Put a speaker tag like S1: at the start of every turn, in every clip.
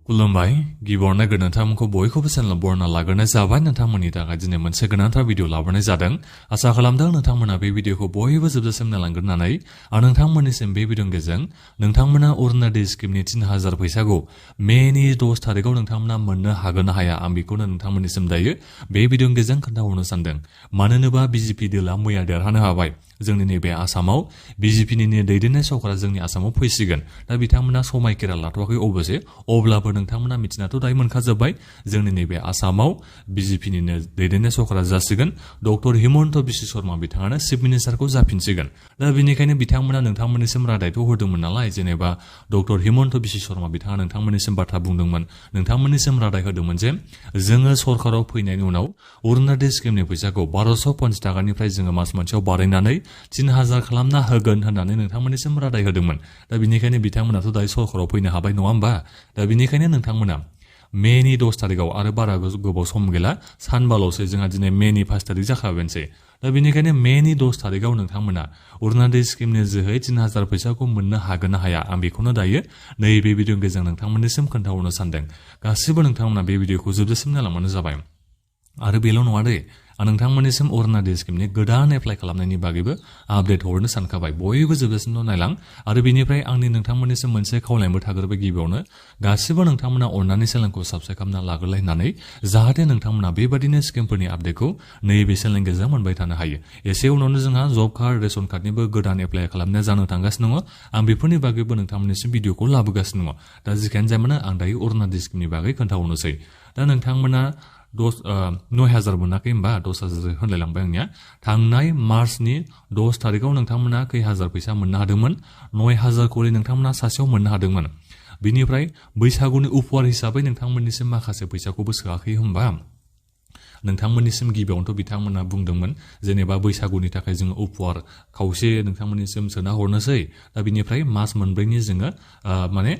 S1: खुलुमबाय गिबियावनो नोंथांमोनखौ बयखौबो चेनेल बरना लाग्रोनाय जाबाय नोंथांमोननि थाखाय दिनै मोनसे गोनांथार भिडिअ लाबोनाय जादों आसा खालामदों नोंथांमोना बे भिडिअखौ बयबो जोबजासिम नायलांगोन होननानै आं नोंथांमोननिसिम बे भिडिअनि गेजेरजों नोंथांमोना अरुणोदय स्किमनि 3000 फैसाखौ मेनि 10 थारिखआव नोंथांमोना मोननो हागोन ना हाया आं बेखौनो नोंथांमोननिसिम दायो बे भिडिअनि गेजेरजों खोन्थाहरनो सानदों मानो होनोबा बिजेपि दला मैया देरहानो हाबाय जोंनि नैबे आसामाव बिजेपिनि दैदेननाय सरकारा जोंनि आसामाव फैसिगोन दा बिथांमोना समायखिरा लाथ'वाखै अबसे अब्लाबो नोंथांमोना मिथिनाथ' दायो मोनखाजोब्बाय जोंनि नैबे आसामाव बिजेपिनि दैदेननाय सरकारा जासिगोन डक्टर हिमन्त बिश्व शर्मा बिथाङानो चिफ मिनिस्टारखौ जाफिनसिगोन दा बेनिखायनो बिथांमोना नोंथांमोननिसिम रादायथ' होदोंमोन नालाय जेनेबा डक्टर हिमन्त बिश्व शर्मा बिथाङा नोंथांमोननिसिम बाथ्रा बुंदोंमोन नोंथांमोननिसिम रादाय होदोंमोन जे जोङो सरकाराव फैनायनि उनाव अरुणोदय स्किमनि फैसाखौ 1250 टाकानिफ्राय जोङो मास मोनसेयाव बारायनानै 3000 खालामना होगोन होननानै नोंथांमोननिसिम रादाय होदोंमोन दा बेनिखायनो बिथांमोनाथ' दायो सरकाराव फैनो हाबाय नङा होमबा दा बेनिखायनो नोंथांमोना मेनि 10 थारिखआव आरो बारा गोबाव सम गैला सानबाल'सो जोंहा दिनै मेनि 5 थारिख जाखाबायनोसै दा बेनिखायनो मेनि 10 थारिखआव नोंथांमोना अरुणोदय स्किमनि जोहै 3000 फैसाखौ मोननो हागोन ना हाया आं बेखौनो दायो नैबे भिडिअनि गेजेरजों नोंथांमोननिसिम खोन्थाहरनो सानदों गासिबो नोंथांमोना बे भिडिअखौ जोबजासिम नायलांबानो जाबाय आरो बेल' नङा दे आं नोंथांमोननिसिम अरुणोदय स्किमनि गोदान एप्लाइ खालामनायनि बागैबो आपडेट हरनो सानखाबाय बयबो जोबजासिमल' नायलां आरो बेनिफ्राय आंनि नोंथांमोननिसिम मोनसे खावलायनोबो थाग्रोबाय गिबियावनो गासिबो नोंथांमोना अननानै चेनेलखौ साबस्क्राइब खालामना लाग्रोलाय होननानै जाहाथे नोंथांमोना बेबादिनो स्किमफोरनि आपडेटखौ नैबे चेनेलनि गेजेरजों मोनबाय थानो हायो एसे उनावनो जोंहा जब कार्ड रेशन कार्डनिबो गोदान एप्लाइ खालामनाया जानो थांगासिनो दङ आं बेफोरनि बागैबो नोंथांमोननिसिम भिडिअखौ लाबोगासिनो दङ दा जिखियानो जाया मानो आं दायो अरुणोदय स्किमनि बागै खोन्थाहरनोसै दा नोंथांमोना 9000 मोनाखै होमबा 10000 होनलायलांबाय आंनिया थांनाय मार्चनि 10 थारिखआव नोंथांमोना खै हाजार फैसा मोननो हादोंमोन 9000 करि नोंथांमोना सासेयाव मोननो हादोंमोन बिनिफ्राय बैसागुनि उपहार हिसाबै नोंथांमोननिसिम माखासे फैसाखौबो सोआखै होमबा नोंथांमोननिसिम गिबियावनोथ' बिथांमोना बुंदोंमोन जेनेबा बैसागुनि थाखाय जोङो उपहार खावसे नोंथांमोननिसिम सोना हरनोसै दा बिनिफ्राय मास मोनब्रैनि जोङो माने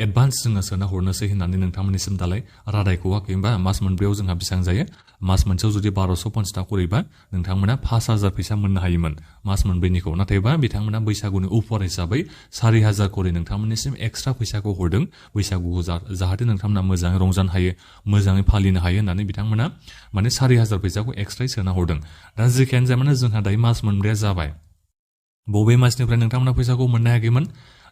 S1: एडभान्स जोङो सोना हरनोसै होननानै नोंथांमोननिसिम दालाय रादायखौ होआखै होमबा मास मोनब्रैयाव जोंहा बेसेबां जायो मास मोनसेयाव जुदि 1250 टाका करिबा नोंथांमोना 5000 फैसा मोननो हायोमोन मास मोनब्रैनिखौ नाथायबा बिथांमोना बैसागुनि उपहार हिसाबै 4000 करि नोंथांमोननिसिम एक्सट्रा फैसाखौ हरदों बैसागुखौ जाहाथे नोंथांमोना मोजाङै रंजानो हायो मोजाङै फालिनो हायो होननानै बिथांमोना माने 4000 फैसाखौ एक्सट्रायै सोना हरदों दा जेखियानो जाया मानो जोंहा दायो मास मोनब्रैया जाबाय बबे मासनिफ्राय नोंथांमोना फैसाखौ मोननो हायाखैमोन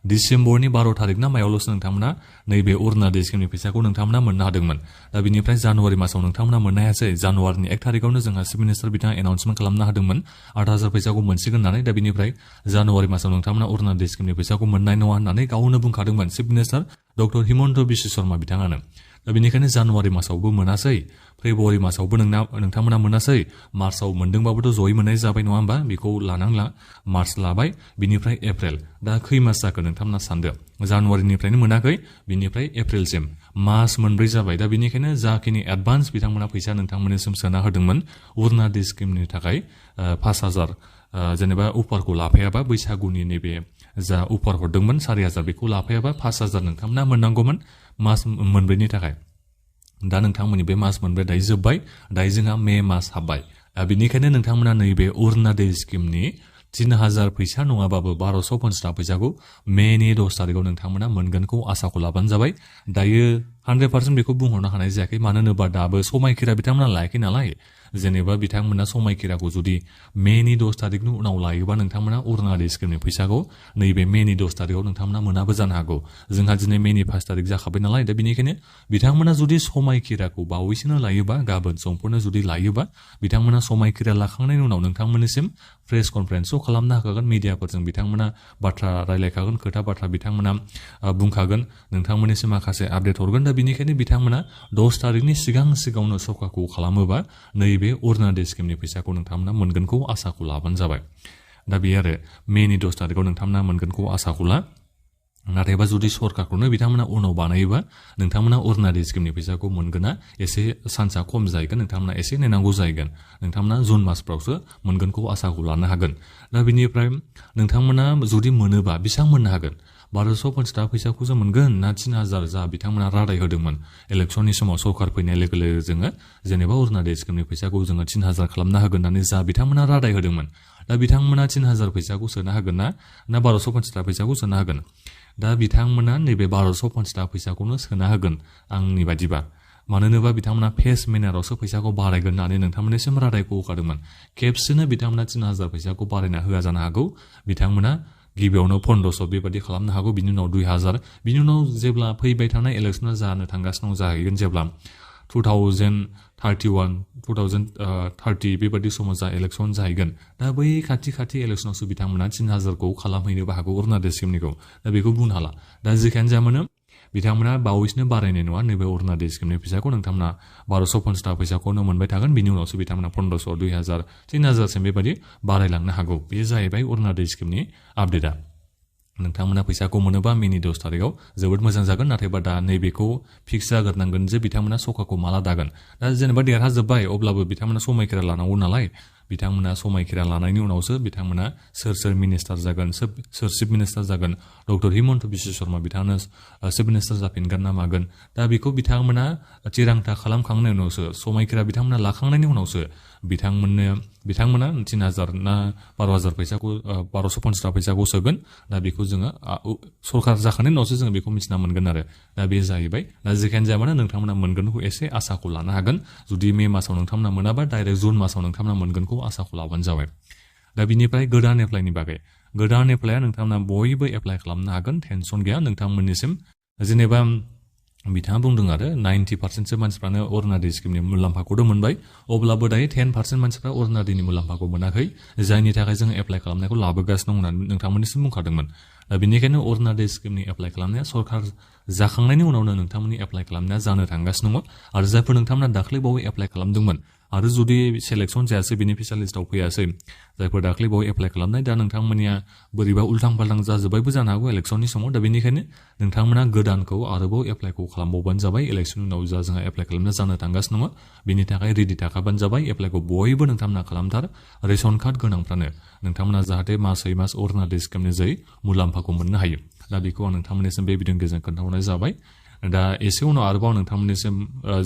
S1: डिसेम्बरनि 12 थारिख ना मायावल'सो नोंथांमोना नैबे अरुणोदय स्किमनि फैसाखौ नोंथांमोना मोननो हादोंमोन दा बिनिफ्राय जानुवारि मासाव नोंथांमोना मोननो हायासै जानुवारिनि 1 थारिखआवनो जोंहा चिफ मिनिस्टार बिथाङा एनाउन्समेन्ट खालामनो हादोंमोन 8000 फैसाखौ मोनसिगोन होननानै दा बिनिफ्राय जानुवारि मासाव नोंथांमोना अरुणोदय स्किमनि फैसाखौ मोननाय नङा होननानै गावनो बुंखादोंमोन chief minister doctor Himanta Biswa Sarma बिथाङानो दा बेनिखायनो जानुवारि मासावबो मोनासै फेब्रुवारि मासावबो नोंथांमोना मोनासै मार्चआव मोनदोंबाबोथ' जयै मोननाय जाबाय नङा होमबा बेखौ लानांला मार्च लाबाय बिनिफ्राय एप्रिल दा खै मास जाखो नोंथांमोना सानदो जानुवारिनिफ्रायनो मोनाखै बिनिफ्राय एप्रिलसिम मास मोनब्रै जाबाय दा बेनिखायनो जाखिनि एडभान्स बिथांमोना फैसा नोंथांमोननिसिम सोना होदोंमोन अरुणोदय स्किमनि थाखाय 5000 जेनेबा उपहारखौ लाफायाबा बैसागुनि नैबे जा उपहार हरदोंमोन 4000 बेखौ लाफायाबा 5000 नोंथांमोना मोननांगौमोन मास मोनब्रैनि थाखाय दा नोंथांमोननि बे मास मोनब्रै दायो जोब्बाय दायो जोंहा मे मास हाबबाय दा बेनिखायनो नोंथांमोना नैबे अरुणोदय स्किमनि 3000 फैसा नङाबाबो 1250 फैसाखौ मेनि 10 थारिखआव नोंथांमोना मोनगोनखौ आसाखौ लाबानो जाबाय दायो 100% बेखौ बुंहरनो हानाय जायाखै मानो होनोबा दाबो समायखिरा बिथांमोना लायाखै नालाय जेनेबा बिथांमोना समायखिराखौ जुदि मेनि 10 थारिखनि उनाव लायोबा नोंथांमोना अरुणोदय स्किमनि फैसाखौ नैबे मेनि 10 थारिखआव नोंथांमोना मोनाबो जानो हागौ जोंहा दिनै मेनि 5 थारिख जाखाबाय नालाय दा बेनिखायनो बिथांमोना जुदि समायखिराखौ बावैसोनो लायोबा गाबोन समफोरनो जुदि लायोबा बिथांमोना समायखिरा लाखांनायनि उनाव नोंथांमोननिसिम प्रेस कनफारेन्सखौ खालामनो हाखागोन मिडियाफोरजों बिथांमोना बाथ्रा रायलायखागोन खोथा बाथ्रा बिथांमोना बुंखागोन नोंथांमोननिसिम माखासे आपडेट हरगोन दा बेनिखायनो बिथांमोना 10 थारिखनि सिगांनो सरकारखौ खालामोबा नैबे अरुणोदय स्किमनि फैसाखौ नोंथांमोना मोनगोनखौ आसाखौ लाबानो जाबाय दा बे आरो मेनि 10 थारिखआव नोंथांमोना मोनगोनखौ आसाखौ ला नाथायबा जुदि सरकारखौनो बिथांमोना उनाव बानायोबा नोंथांमोना अरुणोदय स्किमनि फैसाखौ मोनगोना एसे सान्सआ खम जाहैगोन नोंथांमोना एसे नेनांगौ जाहैगोन नोंथांमोना जुन मासफ्रावसो मोनगोनखौ आसाखौ लानो हागोन दा बिनिफ्राय नोंथांमोना जुदि मोनोबा बेसेबां मोननो हागोन 1250 फैसाखौसो मोनगोन ना 3000 जा बिथांमोना रादाय होदोंमोन इलेक्सननि समाव सरकार फैनाय लोगो लोगो जोङो जेनेबा अरुणोदय स्किमनि फैसाखौ जोङो 3000 खालामना होगोन होननानै जा बिथांमोना रादाय होदोंमोन दा बिथांमोना 3000 फैसाखौ सोनो हागोन ना 1250 थाखा फैसाखौ सोनो हागोन दा बिथांमोना नैबे 1250 थाखा फैसाखौनो सोनो हागोन आंनि बादिबा मानो होनोबा बिथांमोना फेस मेनारावसो फैसाखौ बारायगोन होननानै नोंथांमोननिसिम रादायखौ होखादोंमोन खेबसेनो बिथांमोना 3000 फैसाखौ बारायना होआ जानो हागौ बिथांमोना गिबियावनो 1500 बेबादि खालामनो हागौ बिनि उनाव 2000 बिनि उनाव जेब्ला फैबाय थानाय इलेक्सना जानो थांगासिनो जाहैगोन जेब्ला 2031 2030 बेबादि समाव जा इलेक्सन जाहैगोन दा बै खाथि इलेक्सनावसो बिथांमोना 3000 खौ खालामहैनोबो हागौ अरुणाचल स्किमनिखौ दा बेखौ बुंनो हाला दा जेखियानो जामानो बिथांमोना बावैसोनो बारायनाय नङा नैबे अरुणाचल स्किमनि फैसाखौ नोंथांमोना 1250 थाखा फैसाखौनो मोनबाय थागोन बिनि उनावसो बिथांमोना 1500 2000 3000 सिम बेबादि बारायलांनो हागौ बे जाहैबाय अरुणाचल स्किमनि आपडेटआ नोंथांमोना फैसाखौ मोनोबा मेनि 10 तारिखआव जोबोद मोजां जागोन नाथायबा दा नैबेखौ फिक्स जाग्रोनांगोन जे बिथांमोना सखाखौ माला दागोन दा जेनेबा देरहाजोब्बाय अब्लाबो बिथांमोना समायखिरा लानांगौ नालाय बिथांमोना समायखिरा लानायनि उनावसो बिथांमोना सोर मिनिस्टार जागोन सोर चिफ मिनिस्टार जागोन डक्टर हिमन्त बिश्व शर्मा बिथाङानो चिफ मिनिस्टार जाफिनगोन ना मागोन दा बेखौ बिथांमोना थिरांथा खालामखांनायनि उनावसो समायखिरा बिथांमोना लाखांनायनि उनावसो बिथांमोना 3000 ना 12000 फैसाखौ 1250 फैसाखौ सोगोन दा बेखौ जोङो सरकार जाखांनायनि उनावसो जोङो बेखौ मिथिना मोनगोन आरो दा बे जाहैबाय दा जेखियानो जाया मानो नोंथांमोना मोनगोनखौ एसे आसाखौ लानो हागोन जुदि मे मासाव नोंथांमोना मोनाबा डाइरेक्ट जुन मासाव नोंथांमोना मोनगोनखौ आसाखौ लाबानो जाबाय दा बिनिफ्राय गोदान एप्लाइनि बागै गोदान एप्लाइया नोंथांमोना बयबो एप्लाइ खालामनो हागोन टेनसन गैया नोंथांमोननिसिम जेनेबा बिथाङा बुंदों आरो 90% सो मानसिफ्रानो अरुणाचल स्किमनि मुलाम्फाखौथ' मोनबाय अब्लाबो दायो 10% मानसिफ्रा अरुणाचलनि मुलाम्फाखौ मोनाखै जायनि थाखाय जों एप्लाइ खालामनायखौ लाबोगासिनो दं होननानै नोंथांमोननिसिम बुंखादोंमोन दा बेनिखायनो अरुणाचल स्किमनि एप्लाइ खालामनाया सरकार जाखांनायनि उनावनो नोंथांमोननि एप्लाइ खालामनाया जानो थांगासिनो दङ आरो जायफोर नोंथांमोना दाख्लैबावै एप्लाइ खालामदोंमोन आरो जुदि सेलेक्सन जायासै बेनिफिसियेल लिस्टआव फैयासै जायफोर दाख्लैबावै एप्लाइ खालामनाय दा नोंथांमोननिया बोरैबा उल्थां फाल्थां जाजोब्बायबो जानो हागौ इलेक्सननि समाव दा बेनिखायनो नोंथांमोना गोदानखौ आरोबाव एप्लाइखौ खालामबावबानो जाबाय इलेक्सननि उनाव जा जोंहा एप्लाइ खालामनाया जानो थांगासिनो दङ बेनि थाखाय रेडि थाखाबानो जाबाय एप्लाइखौ बयबो नोंथांमोना खालामथार रेशन कार्ड गोनांफ्रानो नोंथांमोना जाहाथे मासै मास अरुणाचल स्किमनि जै मुलाम्फाखौ मोननो हायो दा बेखौ आं नोंथांमोननिसिम बे भिडिअनि गेजेरजों खोन्थाहरनाय जाबाय दा एसे उनाव आरोबाव नोंथांमोननिसिम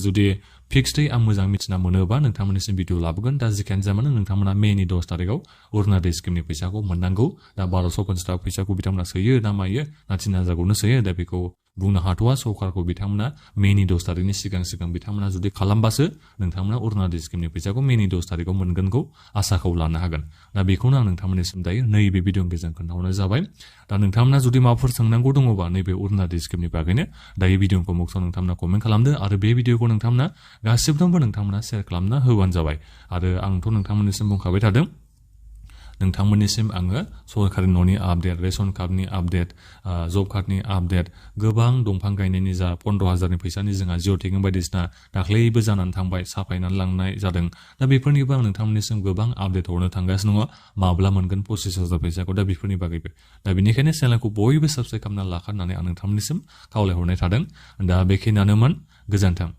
S1: जुदि फिक्सडै आं मोजां मिथिना मोनोबा नोंथांमोननिसिम भिडिअ लाबोगोन दा जिखियानो जामानो नोंथांमोना मेनि 10 तारिखआव अरुणाचल स्किमनि फैसाखौ मोननांगौ दा 1250 थाखा फैसाखौ बिथांमोना सोयो ना मायो ना 3000खौनो सोयो दा बेखौ बुंनो हाथ'वा सरकारखौ बिथांमोना मेनि 10 तारिखनि सिगां बिथांमोना जुदि खालामबासो नोंथांमोना अरुणाचल स्किमनि फैसाखौ मेनि 10 तारिखआव मोनगोनखौ आसाखौ लानो हागोन दा बेखौनो आं नोंथांमोननिसिम दायो नैबे भिडिअनि गेजेरजों खोन्थाहरनाय जाबाय दा नोंथांमोना जुदि माबाफोर सोंनांगौ दङबा नैबे अरुणाचल स्किमनि बागैनो दायो भिडिअखौ मुक्सआव नोंथांमोना कमेन्ट खालामदो आरो बे भिडिअखौ नोंथांमोना गासिबोनोबो नोंथांमोना शेयार खालामना होबानो जाबाय आरो आंथ' नोंथांमोननिसिम बुंखाबाय थादों नोंथांमोननिसिम आङो सरकारि न'नि आपडेट रेशन कार्डनि आपडेट जब कार्डनि आपडेट गोबां दंफां गायनायनि जा 15000नि फैसानि जोंहा जिअ टेगिं बायदिसिना दाख्लैबो जानानै थांबाय साफायनानै लांनाय जादों दा बेफोरनिबो आं नोंथांमोननिसिम गोबां आपडेट हरनो थांगासिनो दङ माब्ला मोनगोन 25000 फैसाखौ दा बेफोरनि बागैबो दा बेनिखायनो चेनेलखौ बयबो साबस्क्राइब खालामना लाखा होननानै आं नोंथांमोननिसिम खावलायहरनाय थादों दा बेखिनियानोमोन गोजोन्थों